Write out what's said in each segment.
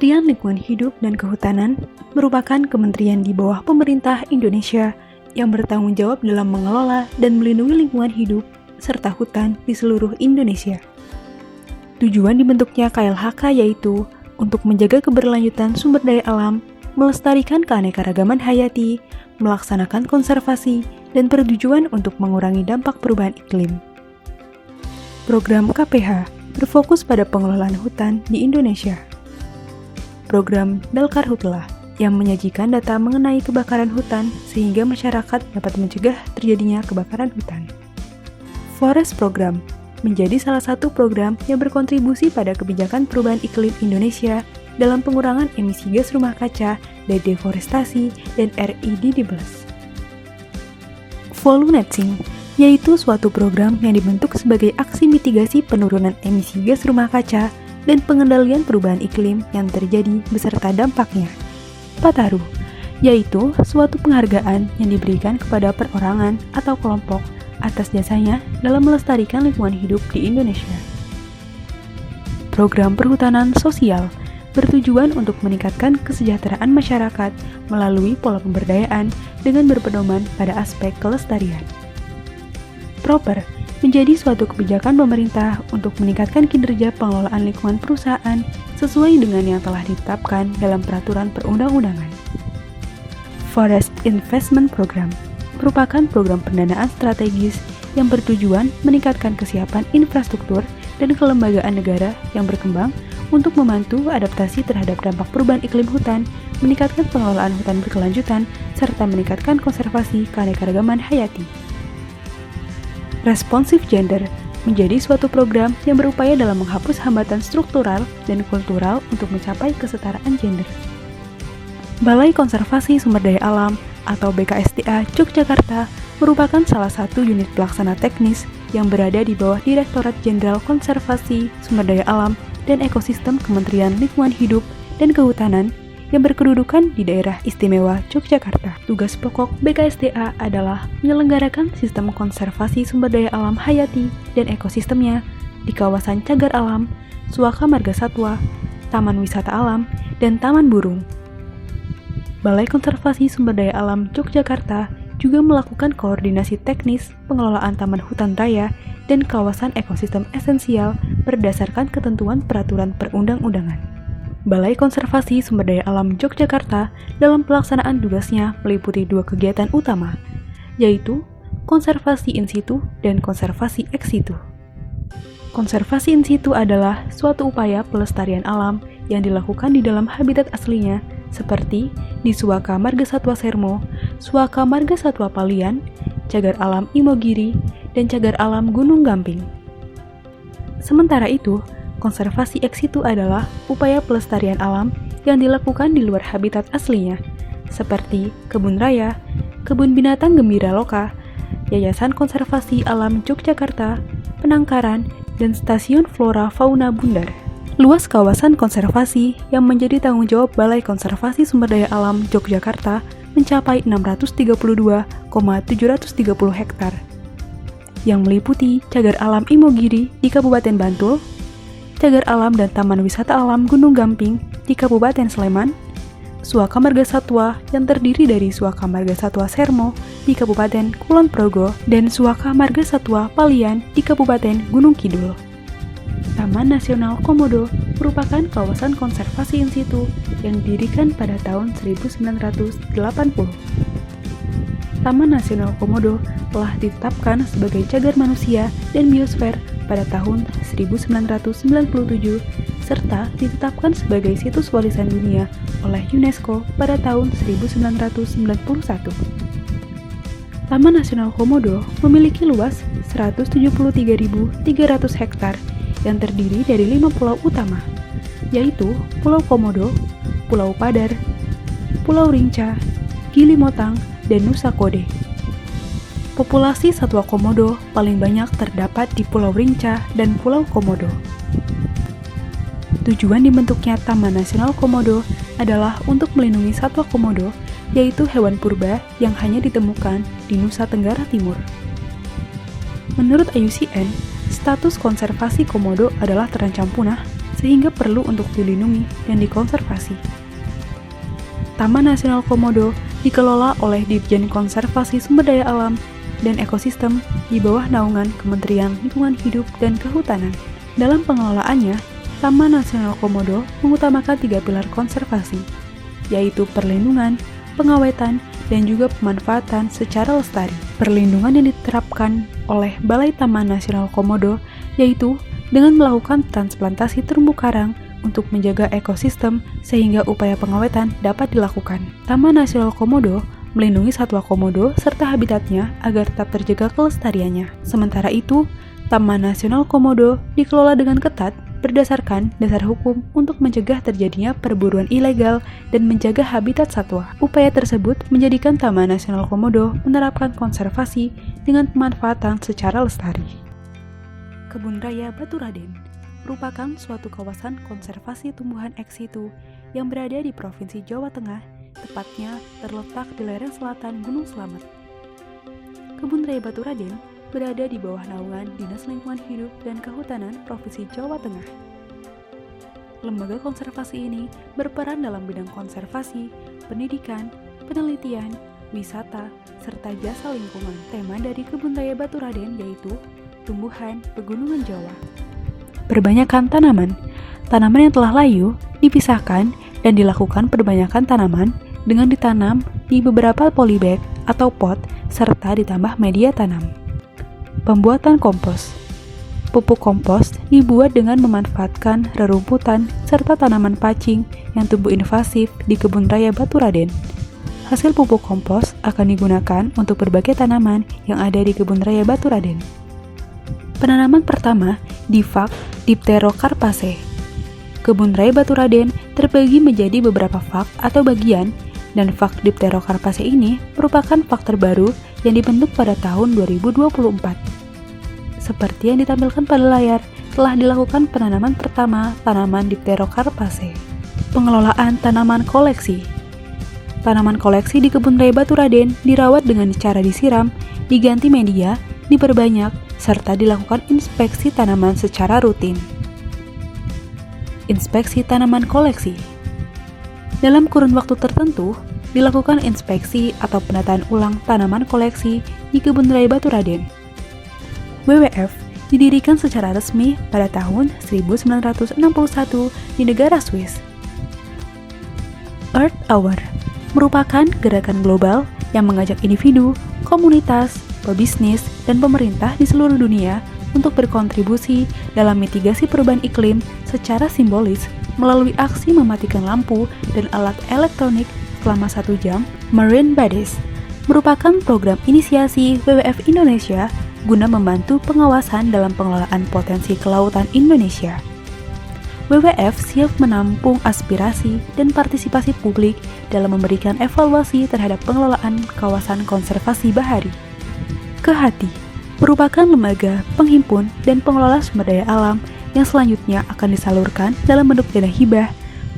Kementerian Lingkungan Hidup dan Kehutanan merupakan kementerian di bawah pemerintah Indonesia yang bertanggung jawab dalam mengelola dan melindungi lingkungan hidup serta hutan di seluruh Indonesia. Tujuan dibentuknya KLHK yaitu untuk menjaga keberlanjutan sumber daya alam, melestarikan keanekaragaman hayati, melaksanakan konservasi, dan bertujuan untuk mengurangi dampak perubahan iklim. Program KPH berfokus pada pengelolaan hutan di Indonesia. Program Dalkarhutlah yang menyajikan data mengenai kebakaran hutan sehingga masyarakat dapat mencegah terjadinya kebakaran hutan. Forest Program menjadi salah satu program yang berkontribusi pada kebijakan perubahan iklim Indonesia dalam pengurangan emisi gas rumah kaca dari deforestasi dan REDD+. Volunetzing yaitu suatu program yang dibentuk sebagai aksi mitigasi penurunan emisi gas rumah kaca dan pengendalian perubahan iklim yang terjadi beserta dampaknya. Pataru, yaitu suatu penghargaan yang diberikan kepada perorangan atau kelompok atas jasanya dalam melestarikan lingkungan hidup di Indonesia. Program perhutanan sosial bertujuan untuk meningkatkan kesejahteraan masyarakat melalui pola pemberdayaan dengan berpedoman pada aspek kelestarian. Proper menjadi suatu kebijakan pemerintah untuk meningkatkan kinerja pengelolaan lingkungan perusahaan sesuai dengan yang telah ditetapkan dalam peraturan perundang-undangan. Forest Investment Program merupakan program pendanaan strategis yang bertujuan meningkatkan kesiapan infrastruktur dan kelembagaan negara yang berkembang untuk membantu adaptasi terhadap dampak perubahan iklim hutan, meningkatkan pengelolaan hutan berkelanjutan, serta meningkatkan konservasi keanekaragaman hayati. Responsive Gender menjadi suatu program yang berupaya dalam menghapus hambatan struktural dan kultural untuk mencapai kesetaraan gender. Balai Konservasi Sumber Daya Alam atau BKSDA Yogyakarta merupakan salah satu unit pelaksana teknis yang berada di bawah Direktorat Jenderal Konservasi Sumber Daya Alam dan Ekosistem Kementerian Lingkungan Hidup dan Kehutanan yang berkedudukan di Daerah Istimewa Yogyakarta. Tugas pokok BKSDA adalah menyelenggarakan sistem konservasi sumber daya alam hayati dan ekosistemnya di kawasan cagar alam, suaka marga satwa, taman wisata alam, dan taman burung. Balai Konservasi Sumber Daya Alam Yogyakarta juga melakukan koordinasi teknis pengelolaan taman hutan raya dan kawasan ekosistem esensial berdasarkan ketentuan peraturan perundang-undangan. Balai Konservasi Sumber Daya Alam Yogyakarta dalam pelaksanaan tugasnya meliputi dua kegiatan utama, yaitu konservasi in situ dan konservasi ex situ. Konservasi in situ adalah suatu upaya pelestarian alam yang dilakukan di dalam habitat aslinya, seperti di Suaka Marga Satwa Sermo, Suaka Marga Satwa Palian, Cagar Alam Imogiri, dan Cagar Alam Gunung Gamping. Sementara itu, konservasi ex situ adalah upaya pelestarian alam yang dilakukan di luar habitat aslinya, seperti kebun raya, kebun binatang Gembira Loka, Yayasan Konservasi Alam Yogyakarta, penangkaran, dan stasiun Flora Fauna Bundar. Luas kawasan konservasi yang menjadi tanggung jawab Balai Konservasi Sumber Daya Alam Yogyakarta mencapai 632,730 hektar, yang meliputi Cagar Alam Imogiri di Kabupaten Bantul, Cagar Alam dan Taman Wisata Alam Gunung Gamping di Kabupaten Sleman, Suaka Marga Satwa yang terdiri dari Suaka Marga Satwa Sermo di Kabupaten Kulon Progo dan Suaka Marga Satwa Palian di Kabupaten Gunung Kidul. Taman Nasional Komodo merupakan kawasan konservasi in situ yang didirikan pada tahun 1980. Taman Nasional Komodo telah ditetapkan sebagai cagar manusia dan biosfer pada tahun 1997 serta ditetapkan sebagai situs warisan dunia oleh UNESCO pada tahun 1991. Taman Nasional Komodo memiliki luas 173.300 hektar yang terdiri dari 5 pulau utama, yaitu Pulau Komodo, Pulau Padar, Pulau Rinca, Gili Motang, dan Nusa Kode. Populasi satwa komodo paling banyak terdapat di Pulau Rinca dan Pulau Komodo. Tujuan dibentuknya Taman Nasional Komodo adalah untuk melindungi satwa komodo, yaitu hewan purba yang hanya ditemukan di Nusa Tenggara Timur. Menurut IUCN, status konservasi komodo adalah terancam punah sehingga perlu untuk dilindungi dan dikonservasi. Taman Nasional Komodo dikelola oleh Ditjen Konservasi Sumber Daya Alam dan Ekosistem di bawah naungan Kementerian Lingkungan Hidup dan Kehutanan. Dalam pengelolaannya, Taman Nasional Komodo mengutamakan 3 pilar konservasi, yaitu perlindungan, pengawetan, dan juga pemanfaatan secara lestari. Perlindungan yang diterapkan oleh Balai Taman Nasional Komodo yaitu dengan melakukan transplantasi terumbu karang untuk menjaga ekosistem sehingga upaya pengawetan dapat dilakukan. Taman Nasional Komodo melindungi satwa komodo serta habitatnya agar tetap terjaga kelestariannya. Sementara itu, Taman Nasional Komodo dikelola dengan ketat berdasarkan dasar hukum untuk mencegah terjadinya perburuan ilegal dan menjaga habitat satwa. Upaya tersebut menjadikan Taman Nasional Komodo menerapkan konservasi dengan pemanfaatan secara lestari. Kebun Raya Baturaden merupakan suatu kawasan konservasi tumbuhan ex situ yang berada di Provinsi Jawa Tengah, tepatnya terletak di lereng selatan Gunung Slamet. Kebun Raya Baturaden berada di bawah naungan Dinas Lingkungan Hidup dan Kehutanan Provinsi Jawa Tengah. Lembaga konservasi ini berperan dalam bidang konservasi, pendidikan, penelitian, wisata, serta jasa lingkungan. Tema dari Kebun Raya Baturaden yaitu tumbuhan pegunungan Jawa. Perbanyakan tanaman. Tanaman yang telah layu dipisahkan dan dilakukan perbanyakan tanaman dengan ditanam di beberapa polybag atau pot serta ditambah media tanam. Pembuatan kompos. Pupuk kompos dibuat dengan memanfaatkan rerumputan serta tanaman pacing yang tumbuh invasif di Kebun Raya Baturaden. Hasil pupuk kompos akan digunakan untuk berbagai tanaman yang ada di Kebun Raya Baturaden. Penanaman pertama di Fak Dipterocarpaceae. Kebun Raya Baturaden terbagi menjadi beberapa fak atau bagian, dan Fak Dipterocarpaceae ini merupakan fak terbaru yang dibentuk pada tahun 2024. Seperti yang ditampilkan pada layar, telah dilakukan penanaman pertama tanaman Dipterocarpaceae. Pengelolaan tanaman koleksi. Tanaman koleksi di Kebun Raya Baturaden dirawat dengan cara disiram, diganti media, diperbanyak, serta dilakukan inspeksi tanaman secara rutin. Inspeksi tanaman koleksi. Dalam kurun waktu tertentu, dilakukan inspeksi atau penataan ulang tanaman koleksi di Kebun Raya Baturaden. WWF didirikan secara resmi pada tahun 1961 di negara Swiss. Earth Hour merupakan gerakan global yang mengajak individu, komunitas, pebisnis, dan pemerintah di seluruh dunia untuk berkontribusi dalam mitigasi perubahan iklim secara simbolis melalui aksi mematikan lampu dan alat elektronik selama 1 jam. Marine Bodies merupakan program inisiasi WWF Indonesia guna membantu pengawasan dalam pengelolaan potensi kelautan Indonesia. WWF siap menampung aspirasi dan partisipasi publik dalam memberikan evaluasi terhadap pengelolaan kawasan konservasi bahari. Kehati merupakan lembaga penghimpun dan pengelola sumber daya alam yang selanjutnya akan disalurkan dalam bentuk dana hibah,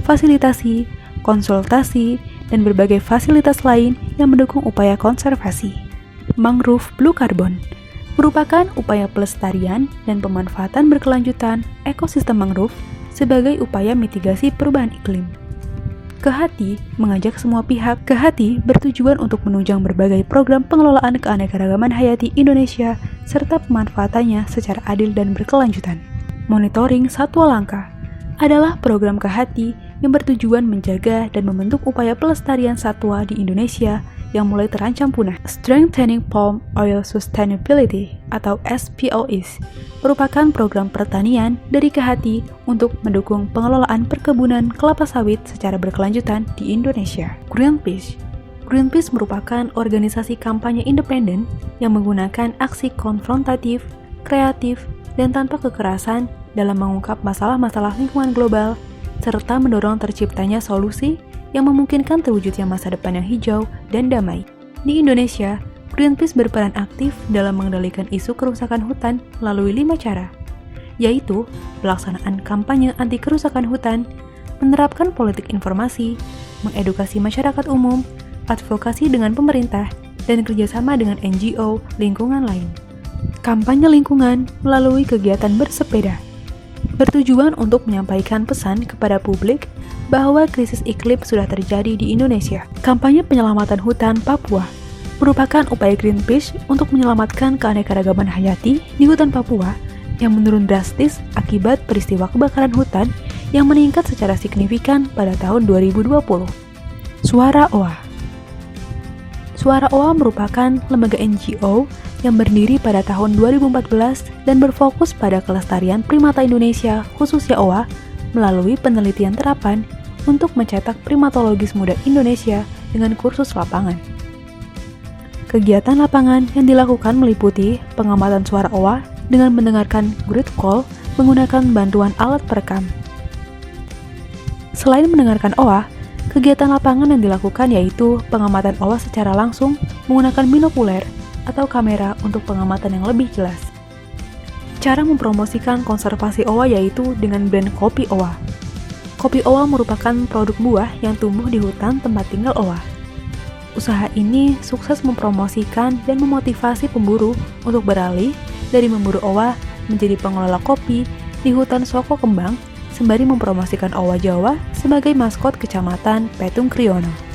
fasilitasi, konsultasi, dan berbagai fasilitas lain yang mendukung upaya konservasi. Mangrove Blue Carbon merupakan upaya pelestarian dan pemanfaatan berkelanjutan ekosistem mangrove sebagai upaya mitigasi perubahan iklim. Kehati mengajak semua pihak. Kehati bertujuan untuk menunjang berbagai program pengelolaan keanekaragaman hayati Indonesia serta pemanfaatannya secara adil dan berkelanjutan. Monitoring Satwa Langka adalah program Kehati yang bertujuan menjaga dan membentuk upaya pelestarian satwa di Indonesia yang mulai terancam punah. Strengthening Palm Oil Sustainability atau SPOS merupakan program pertanian dari Kehati untuk mendukung pengelolaan perkebunan kelapa sawit secara berkelanjutan di Indonesia. Greenpeace merupakan organisasi kampanye independen yang menggunakan aksi konfrontatif, kreatif, dan tanpa kekerasan dalam mengungkap masalah-masalah lingkungan global serta mendorong terciptanya solusi yang memungkinkan terwujudnya masa depan yang hijau dan damai. Di Indonesia, Greenpeace berperan aktif dalam mengendalikan isu kerusakan hutan melalui 5 cara, yaitu pelaksanaan kampanye anti kerusakan hutan, menerapkan politik informasi, mengedukasi masyarakat umum, advokasi dengan pemerintah, dan kerjasama dengan NGO lingkungan lain. Kampanye lingkungan melalui kegiatan bersepeda. bertujuan untuk menyampaikan pesan kepada publik bahwa krisis iklim sudah terjadi di Indonesia. Kampanye penyelamatan hutan Papua merupakan upaya Greenpeace untuk menyelamatkan keanekaragaman hayati di hutan Papua yang menurun drastis akibat peristiwa kebakaran hutan yang meningkat secara signifikan pada tahun 2020. Suara OA. Suara OA merupakan lembaga NGO yang berdiri pada tahun 2014 dan berfokus pada kelestarian primata Indonesia, khususnya OA, melalui penelitian terapan untuk mencetak primatologis muda Indonesia dengan kursus lapangan. Kegiatan lapangan yang dilakukan meliputi pengamatan suara OA dengan mendengarkan grid call menggunakan bantuan alat perekam. Selain mendengarkan OA, kegiatan lapangan yang dilakukan yaitu pengamatan OA secara langsung menggunakan binokuler atau kamera untuk pengamatan yang lebih jelas. Cara mempromosikan konservasi OA yaitu dengan brand kopi OA. Kopi OA merupakan produk buah yang tumbuh di hutan tempat tinggal OA. Usaha ini sukses mempromosikan dan memotivasi pemburu untuk beralih dari memburu OA menjadi pengelola kopi di hutan Soko Kembang sembari mempromosikan OA Jawa sebagai maskot Kecamatan Petung Kriono.